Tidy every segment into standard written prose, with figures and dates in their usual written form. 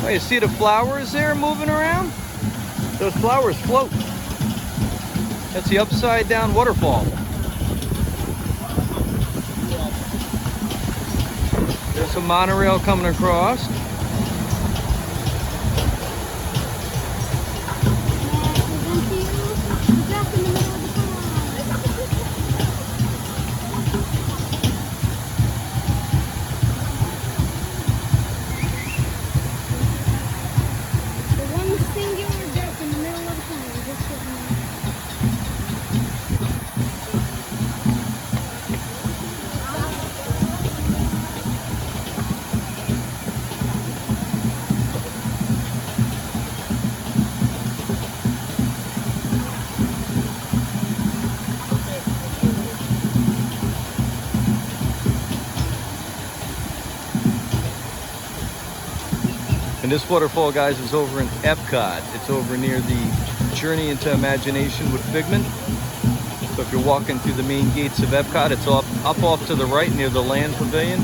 Oh, you see the flowers there moving around? Those flowers float. That's the upside down waterfall. There's a monorail coming across. And this waterfall, guys, is over in Epcot. It's over near the Journey into Imagination with Figment. So if you're walking through the main gates of Epcot, it's up off to the right near the Land Pavilion.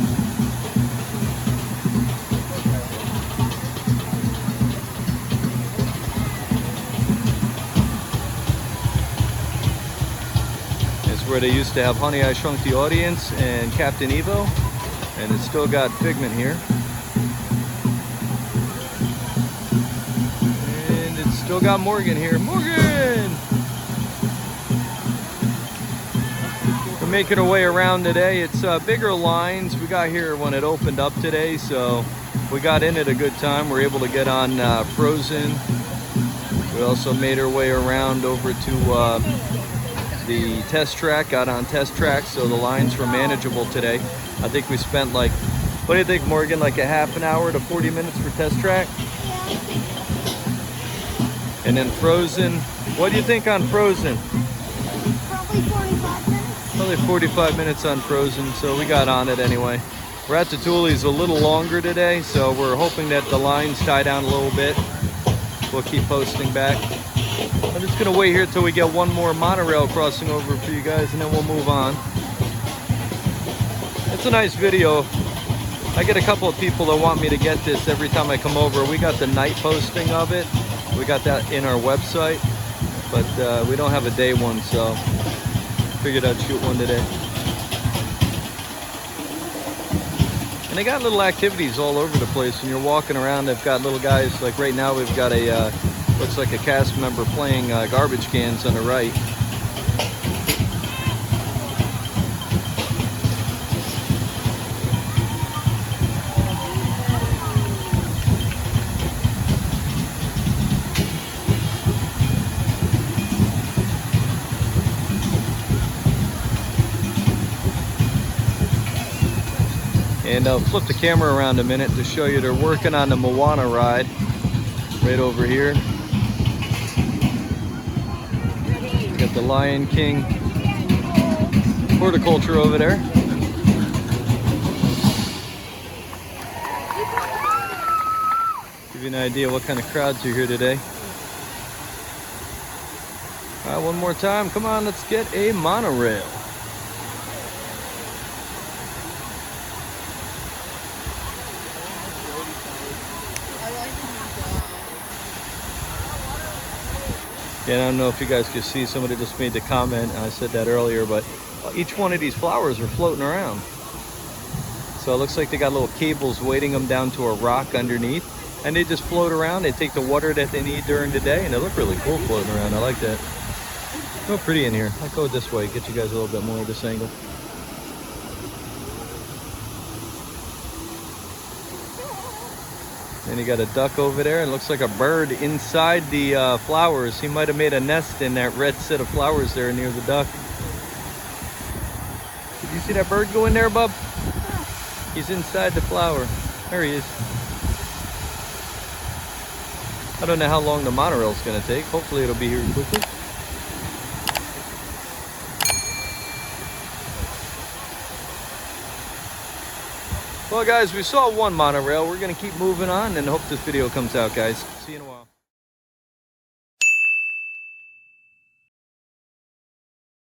It's where they used to have Honey, I Shrunk the Audience and Captain EVO. And it's still got Figment here. Still got Morgan here. Morgan! We're making our way around today. It's bigger lines. We got here when it opened up today, so we got in at a good time. We're able to get on Frozen. We also made our way around over to the test track, got on test track, so the lines were manageable today. I think we spent like, what do you think, Morgan, like a half an hour to 40 minutes for test track? And then Frozen, what do you think on Frozen? Probably 45 minutes. Probably 45 minutes on Frozen, so we got on it anyway. Ratatouille's a little longer today, so we're hoping that the lines tie down a little bit. We'll keep posting back. I'm just gonna wait here till we get one more monorail crossing over for you guys, and then we'll move on. It's a nice video. I get a couple of people that want me to get this every time I come over. We got the night posting of it. We got that in our website, but we don't have a day one, so figured I'd shoot one today. And they got little activities all over the place. When you're walking around, they've got little guys, like right now we've got a, looks like a cast member playing garbage cans on the right. And I'll flip the camera around a minute to show you they're working on the Moana ride right over here. Got the Lion King horticulture over there. Give you an idea what kind of crowds are here today. All right, one more time. Come on, let's get a monorail. Yeah, I don't know if you guys could see, somebody just made the comment, I said that earlier, but each one of these flowers are floating around. So it looks like they got little cables weighting them down to a rock underneath, and they just float around. They take the water that they need during the day, and they look really cool floating around. I like that. Real pretty in here. I'll go this way, get you guys a little bit more of this angle. And you got a duck over there, and it looks like a bird inside the flowers. He might have made a nest in that red set of flowers there near the duck. Did you see that bird go in there, bub? He's inside the flower. There he is. I don't know how long the monorail's gonna take. Hopefully it'll be here quickly. Well guys, we saw one monorail. We're gonna keep moving on and hope this video comes out, guys. See you in a while.